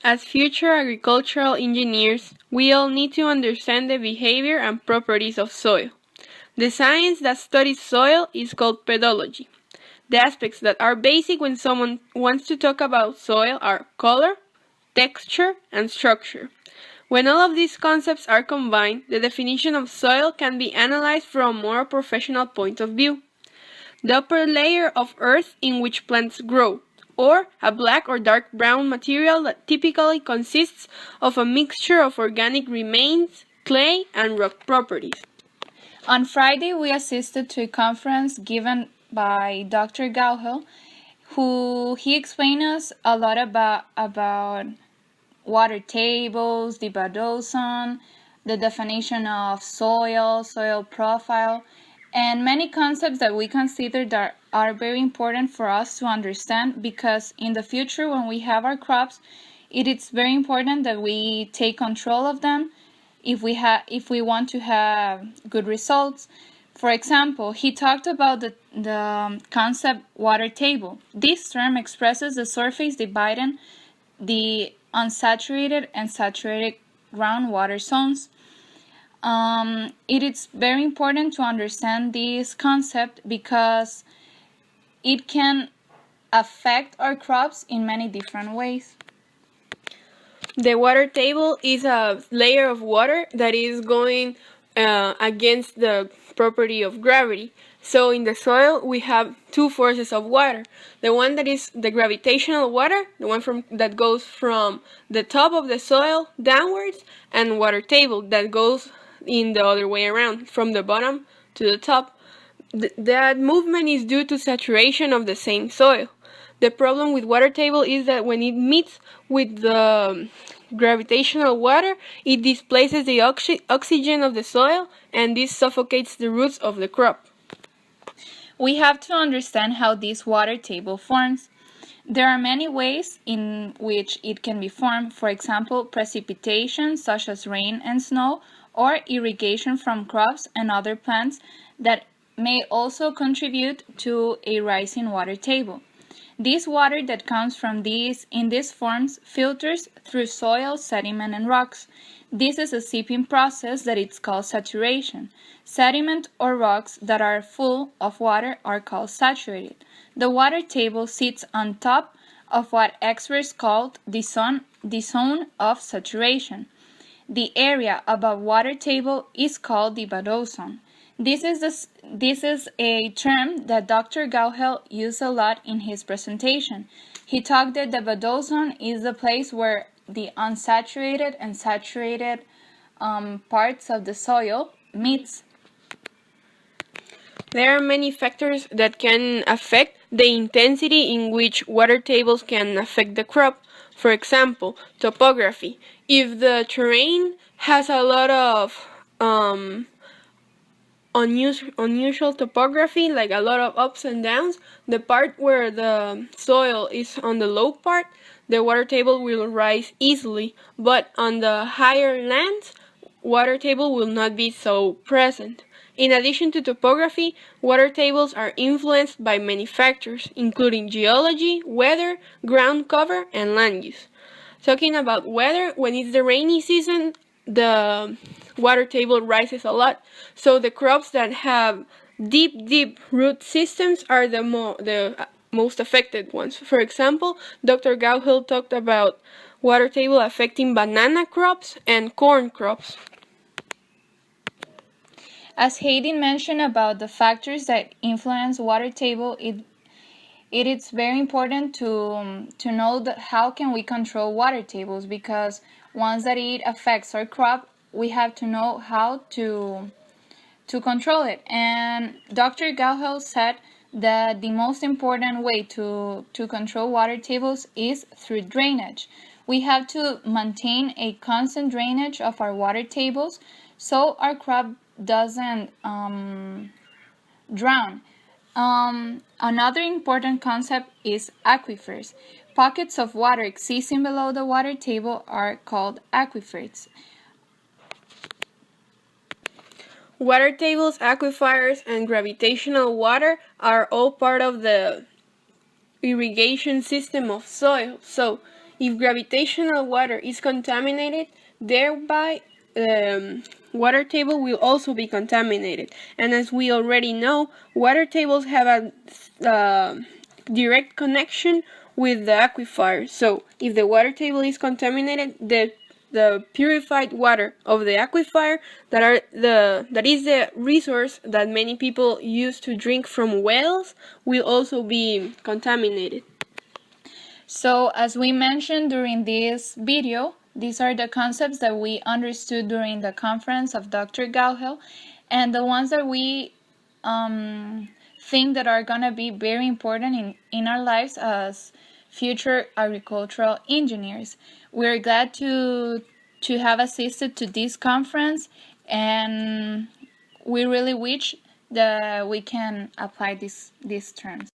As future agricultural engineers, we all need to understand the behavior and properties of soil. The science that studies soil is called pedology. The aspects that are basic when someone wants to talk about soil are color, texture, and structure. When all of these concepts are combined, the definition of soil can be analyzed from a more professional point of view. The upper layer of earth in which plants grow, or a black or dark brown material that typically consists of a mixture of organic remains, clay, and rock properties. On Friday, we assisted to a conference given by Dr. Gauhel, who he explained us a lot about water tables, the Badosan, the definition of soil, soil profile, and many concepts that we consider that are very important for us to understand, because in the future when we have our crops, it is very important that we take control of them if we want to have good results. For example, he talked about the concept water table. This term expresses the surface dividing the unsaturated and saturated groundwater zones. It is very important to understand this concept because it can affect our crops in many different ways. The water table is a layer of water that is going against the property of gravity. So in the soil we have two forces of water. The one that is the gravitational water, the one that goes from the top of the soil downwards, and water table that goes in the other way around, from the bottom to the top. That movement is due to saturation of the same soil. The problem with water table is that when it meets with the gravitational water, it displaces the oxygen of the soil, and this suffocates the roots of the crop. We have to understand how this water table forms. There are many ways in which it can be formed. For example, precipitation, such as rain and snow, or irrigation from crops and other plants that may also contribute to a rising water table. This water that comes from in these forms filters through soil, sediment, and rocks. This is a seeping process that it's called saturation. Sediment or rocks that are full of water are called saturated. The water table sits on top of what experts call the zone of saturation. The area above water table is called the Badosan. This is a term that Dr. Gauhel used a lot in his presentation. He talked that the Badosan is the place where the unsaturated and saturated parts of the soil meets. There are many factors that can affect the intensity in which water tables can affect the crop. For example, topography. If the terrain has a lot of unusual topography, like a lot of ups and downs, the part where the soil is on the low part, the water table will rise easily, but on the higher lands, water table will not be so present. In addition to topography, water tables are influenced by many factors, including geology, weather, ground cover, and land use. Talking about weather, when it's the rainy season, the water table rises a lot. So the crops that have deep root systems are the most affected ones. For example, Dr. Gauhel talked about water table affecting banana crops and corn crops. As Heidi mentioned about the factors that influence water table, it is very important to know how can we control water tables, because once that it affects our crop, we have to know how to control it. And Dr. Gauhel said that the most important way to control water tables is through drainage. We have to maintain a constant drainage of our water tables so our crop doesn't drown. Another important concept is aquifers. Pockets of water existing below the water table are called aquifers. Water tables, aquifers, and gravitational water are all part of the irrigation system of soil. So, If gravitational water is contaminated, thereby water table will also be contaminated. And as we already know, water tables have a direct connection with the aquifer. So if the water table is contaminated, the purified water of the aquifer that is the resource that many people use to drink from wells will also be contaminated. So, as we mentioned during this video, these are the concepts that we understood during the conference of Dr. Gauhel, and the ones that we think that are going to be very important in our lives as future agricultural engineers. We're glad to have assisted to this conference, and we really wish that we can apply these terms.